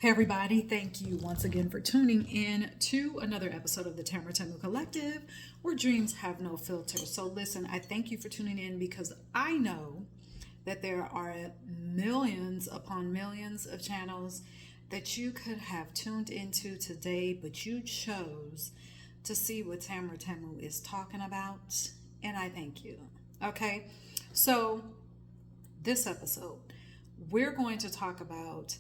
Hey everybody, thank you once again for tuning in to another episode of the TamaraTamu Collective, where dreams have no filter. So listen, I thank you for tuning in because I know that there are millions upon millions of channels that you could have tuned into today, but you chose to see what TamaraTamu is talking about, and I thank you. Okay, so this episode, we're going to talk about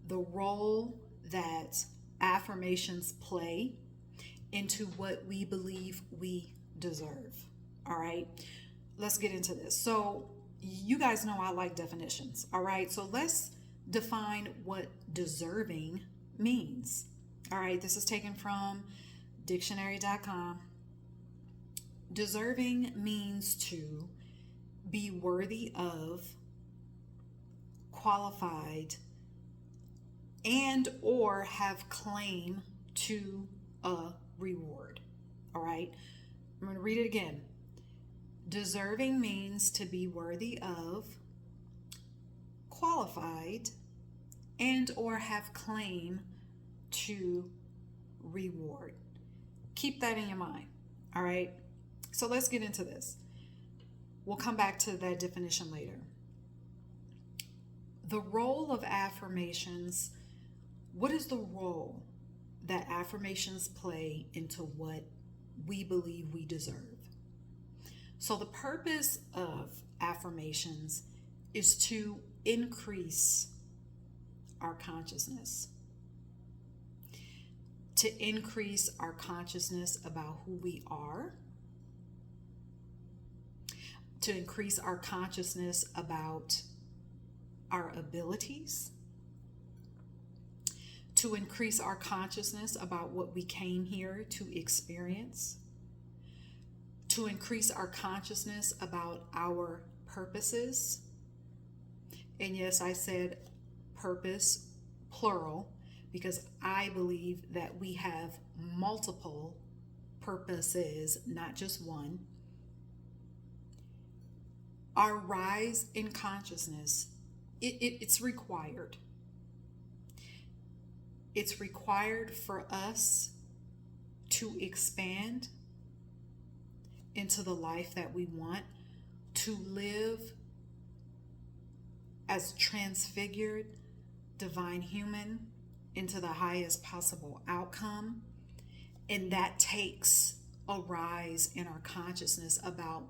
the role that affirmations play into what we believe we deserve. All right, let's get into this. So, you guys know I like definitions. All right, so let's define what deserving means. All right, this is taken from dictionary.com. Deserving means to be worthy of, qualified, and or have claim to a reward. All right, I'm going to read it again. Deserving means to be worthy of, qualified, and or have claim to reward. Keep that in your mind. All right, so let's get into this. We'll come back to that definition later. The role of affirmations. What is the role that affirmations play into what we believe we deserve? So, the purpose of affirmations is to increase our consciousness, to increase our consciousness about who we are, to increase our consciousness about our abilities, to increase our consciousness about what we came here to experience, to increase our consciousness about our purposes. And yes, I said purpose, plural, because I believe that we have multiple purposes, not just one. Our rise in consciousness, it's required. It's required for us to expand into the life that we want, to live as transfigured divine human into the highest possible outcome. And that takes a rise in our consciousness about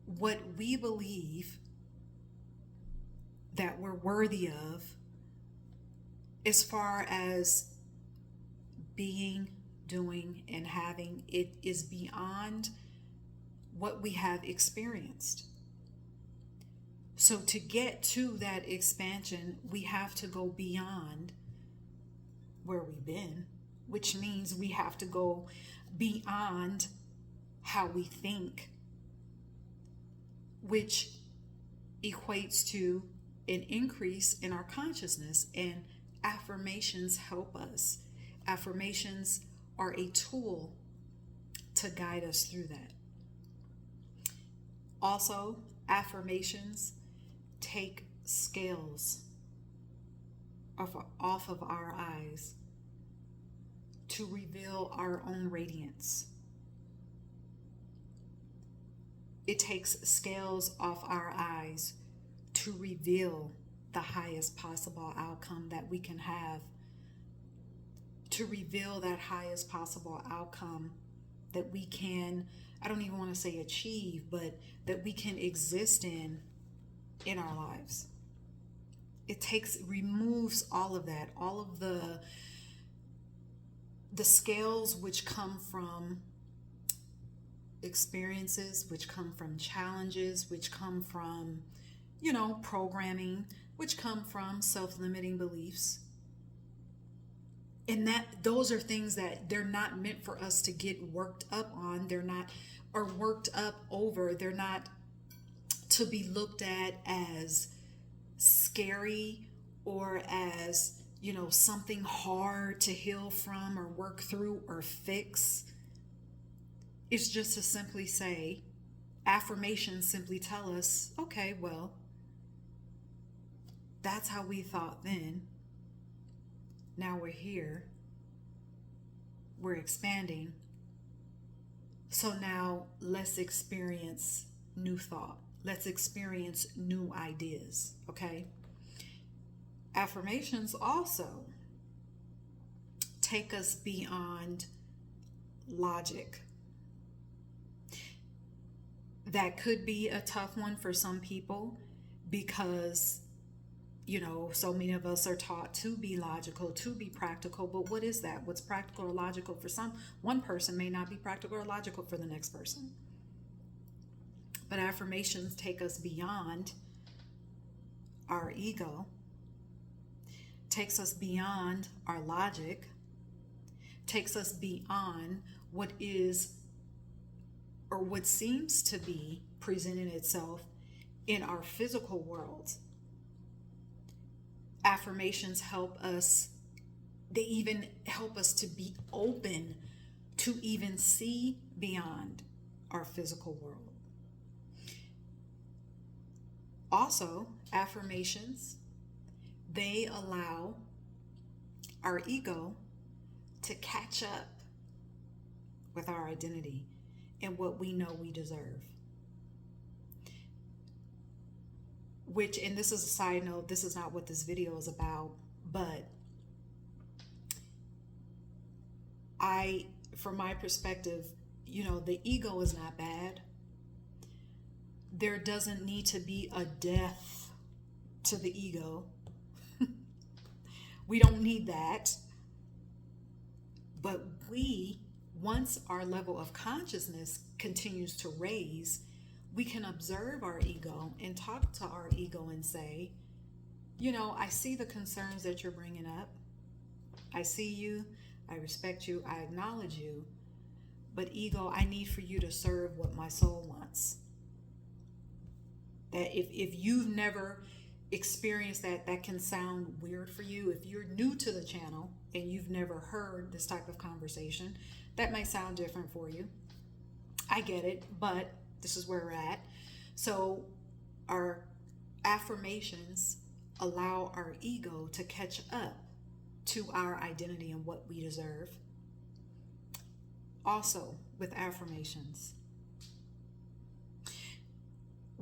what we believe that we're worthy of, as far as being, doing, and having. It is beyond what we have experienced. So to get to that expansion, we have to go beyond where we've been, which means we have to go beyond how we think, which equates to an increase in our consciousness, and affirmations help us. Affirmations are a tool to guide us through that. Also, affirmations take scales off of our eyes to reveal our own radiance. It takes scales off our eyes to reveal the highest possible outcome that we can have, to reveal that highest possible outcome that we can, I don't even want to say achieve, but that we can exist in our lives. It removes all of that, all of the scales which come from experiences, which come from challenges, which come from, programming, which come from self-limiting beliefs. And those are things that they're not meant for us to get worked up on. They're not, or worked up over. They're not to be looked at as scary or as, something hard to heal from or work through or fix. It's just to simply say, affirmations simply tell us, okay, well, that's how we thought then. Now we're here. We're expanding. So now let's experience new thought. Let's experience new ideas, okay? Affirmations also take us beyond logic. That could be a tough one for some people because, so many of us are taught to be logical, to be practical. But what is that? What's practical or logical for one person may not be practical or logical for the next person. But affirmations take us beyond our ego, takes us beyond our logic, takes us beyond what is or what seems to be presenting itself in our physical world. Affirmations help us, they even help us to be open to even see beyond our physical world. Also, affirmations, they allow our ego to catch up with our identity and what we know we deserve. Which, and this is a side note, this is not what this video is about, but from my perspective, the ego is not bad. There doesn't need to be a death to the ego. We don't need that. But once our level of consciousness continues to raise, we can observe our ego and talk to our ego and say, I see the concerns that you're bringing up. I see you. I respect you. I acknowledge you. But ego, I need for you to serve what my soul wants. That if you've never experienced that can sound weird for you. If you're new to the channel and you've never heard this type of conversation, that might sound different for you. I get it, but this is where we're at. So our affirmations allow our ego to catch up to our identity and what we deserve. Also, with affirmations,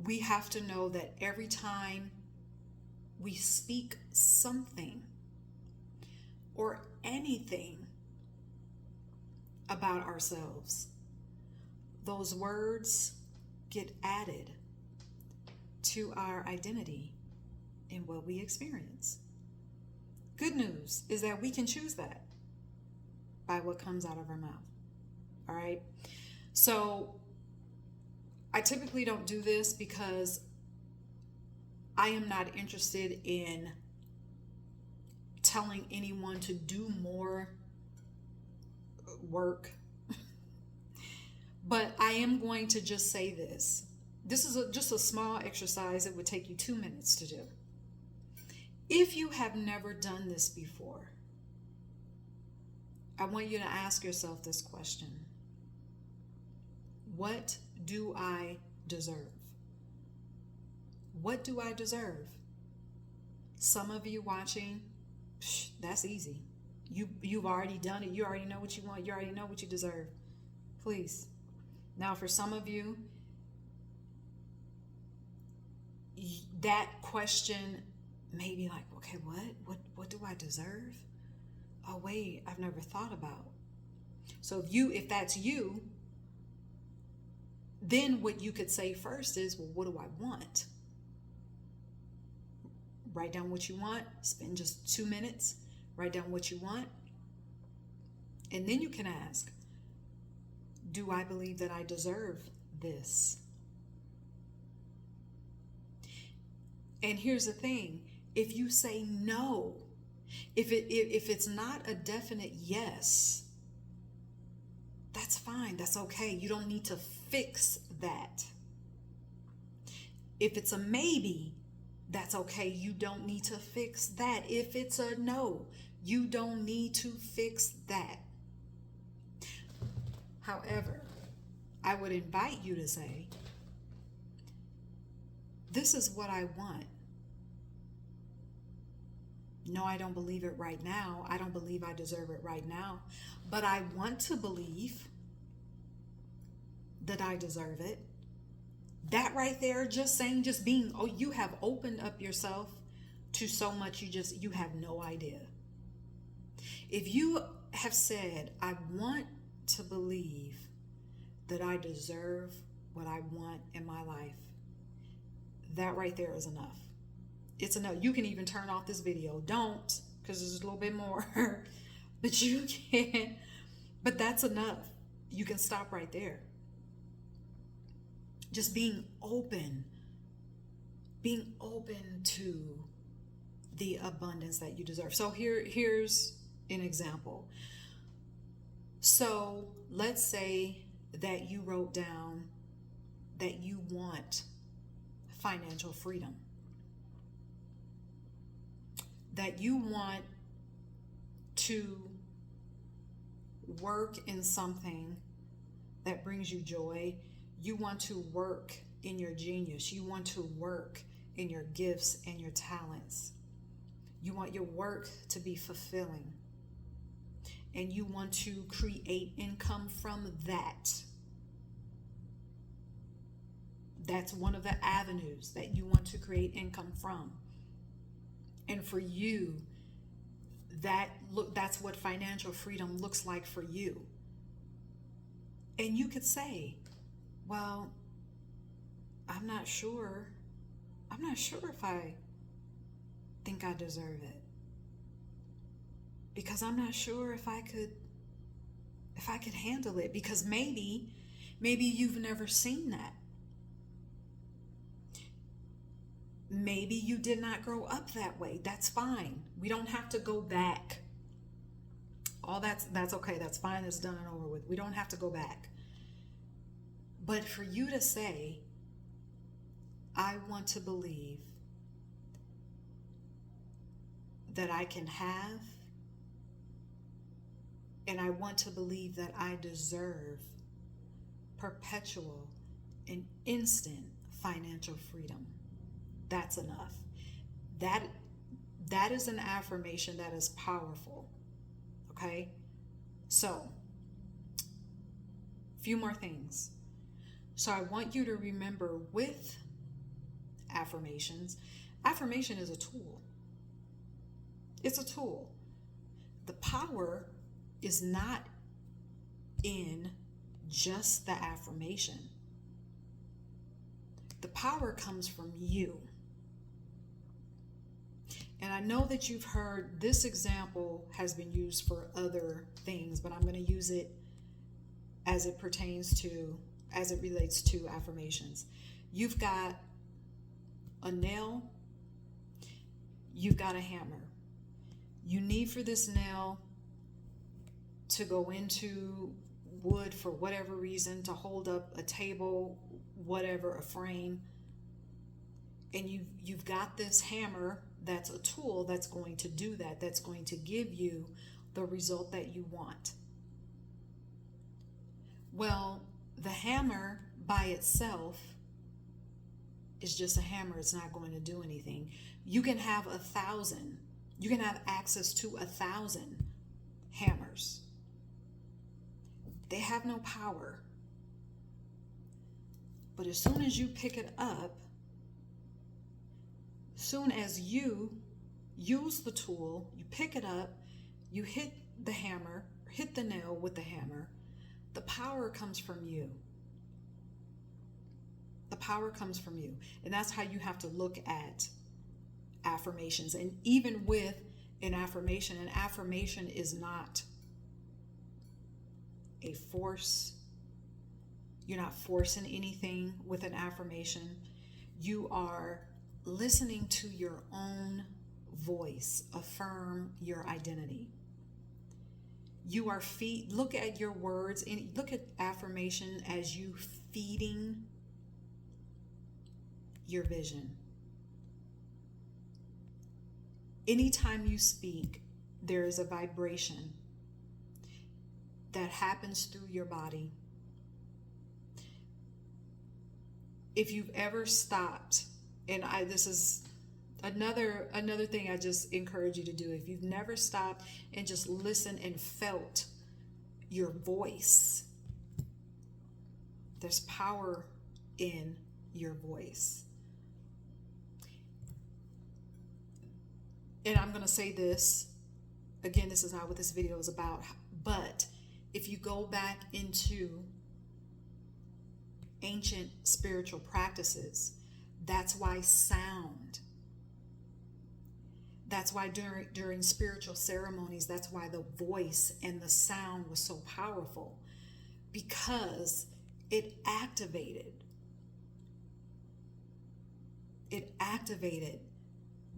we have to know that every time we speak something or anything about ourselves, those words get added to our identity and what we experience. Good news is that we can choose that by what comes out of our mouth. All right. So I typically don't do this because I am not interested in telling anyone to do more work. But I am going to just say this. This is just a small exercise. It would take you 2 minutes to do. If you have never done this before, I want you to ask yourself this question. What do I deserve? What do I deserve? Some of you watching, that's easy. You've already done it. You already know what you want. You already know what you deserve. Please. Now, for some of you, that question may be like, okay, what do I deserve? Oh, wait, I've never thought about. So if that's you, then what you could say first is, well, what do I want? Write down what you want. Spend just 2 minutes. Write down what you want. And then you can ask, do I believe that I deserve this? And here's the thing. If you say no, if it's not a definite yes, that's fine. That's okay. You don't need to fix that. If it's a maybe, that's okay. You don't need to fix that. If it's a no, you don't need to fix that. However, I would invite you to say, this is what I want. No, I don't believe it right now. I don't believe I deserve it right now. But I want to believe that I deserve it. That right there, just saying, just being, oh, you have opened up yourself to so much you have no idea. If you have said, I want to believe that I deserve what I want in my life, that right there is enough. It's enough. You can even turn off this video. Don't, because there's a little bit more. But you can. But that's enough. You can stop right there. Just being open to the abundance that you deserve. So here's an example. So let's say that you wrote down that you want financial freedom, that you want to work in something that brings you joy. You want to work in your genius. You want to work in your gifts and your talents. You want your work to be fulfilling. And you want to create income from that. That's one of the avenues that you want to create income from. And for you, that's what financial freedom looks like for you. And you could say, well, I'm not sure if I think I deserve it, because I'm not sure if I could handle it, because maybe you've never seen that. Maybe you did not grow up that way. That's fine. We don't have to go back. All that's okay. That's fine. It's done and over with. We don't have to go back. But for you to say, I want to believe that I can have, and I want to believe that I deserve perpetual and instant financial freedom. That's enough. That is an affirmation that is powerful. Okay? So, a few more things. So I want you to remember with affirmations, affirmation is a tool. It's a tool. The power is not in just the affirmation. The power comes from you. And I know that you've heard this example has been used for other things, but I'm going to use it as it relates to affirmations. You've got a nail, you've got a hammer. You need for this nail to go into wood for whatever reason, to hold up a table, whatever, a frame. And you've got this hammer that's a tool that's going to do that, that's going to give you the result that you want. Well, the hammer by itself is just a hammer. It's not going to do anything. You can have 1,000. You can have access to 1,000 hammers. They have no power. But as soon as you pick it up, soon as you use the tool, you pick it up, you hit the hammer, hit the nail with the hammer, the power comes from you. The power comes from you. And that's how you have to look at affirmations. And even with an affirmation is not a force. You're not forcing anything with an affirmation. You are listening to your own voice affirm your identity. You are look at your words and look at affirmation as you feeding your vision. Anytime you speak, there is a vibration that happens through your body. If you've ever stopped, and this is Another thing I just encourage you to do, if you've never stopped and just listened and felt your voice, there's power in your voice. And I'm going to say this again, this is not what this video is about, but if you go back into ancient spiritual practices, that's why during spiritual ceremonies, that's why the voice and the sound was so powerful, because it activated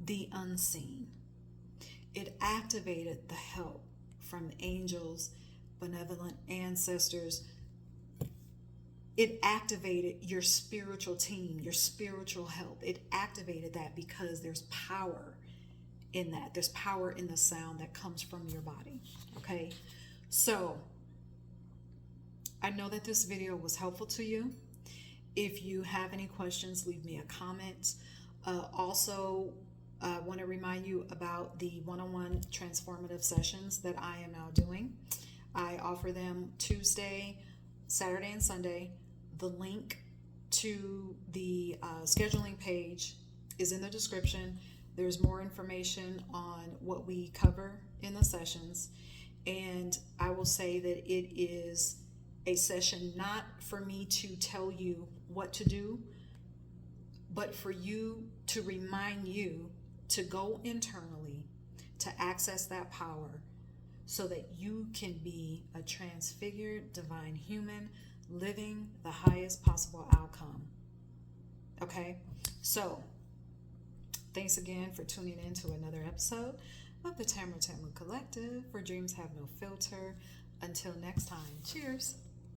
the unseen. It activated the help from angels, benevolent ancestors. It activated your spiritual team, your spiritual help. It activated that because there's power in that. There's power in the sound that comes from your body. Okay? So, I know that this video was helpful to you. If you have any questions, leave me a comment. Also, I want to remind you about the one-on-one transformative sessions that I am now doing. I offer them Tuesday, Saturday, and Sunday. The link to the scheduling page is in the description. There's more information on what we cover in the sessions. And I will say that it is a session not for me to tell you what to do, but for you to remind you to go internally to access that power so that you can be a transfigured divine human living the highest possible outcome. Okay? So, thanks again for tuning in to another episode of the TamaraTamu Collective, where dreams have no filter. Until next time, cheers.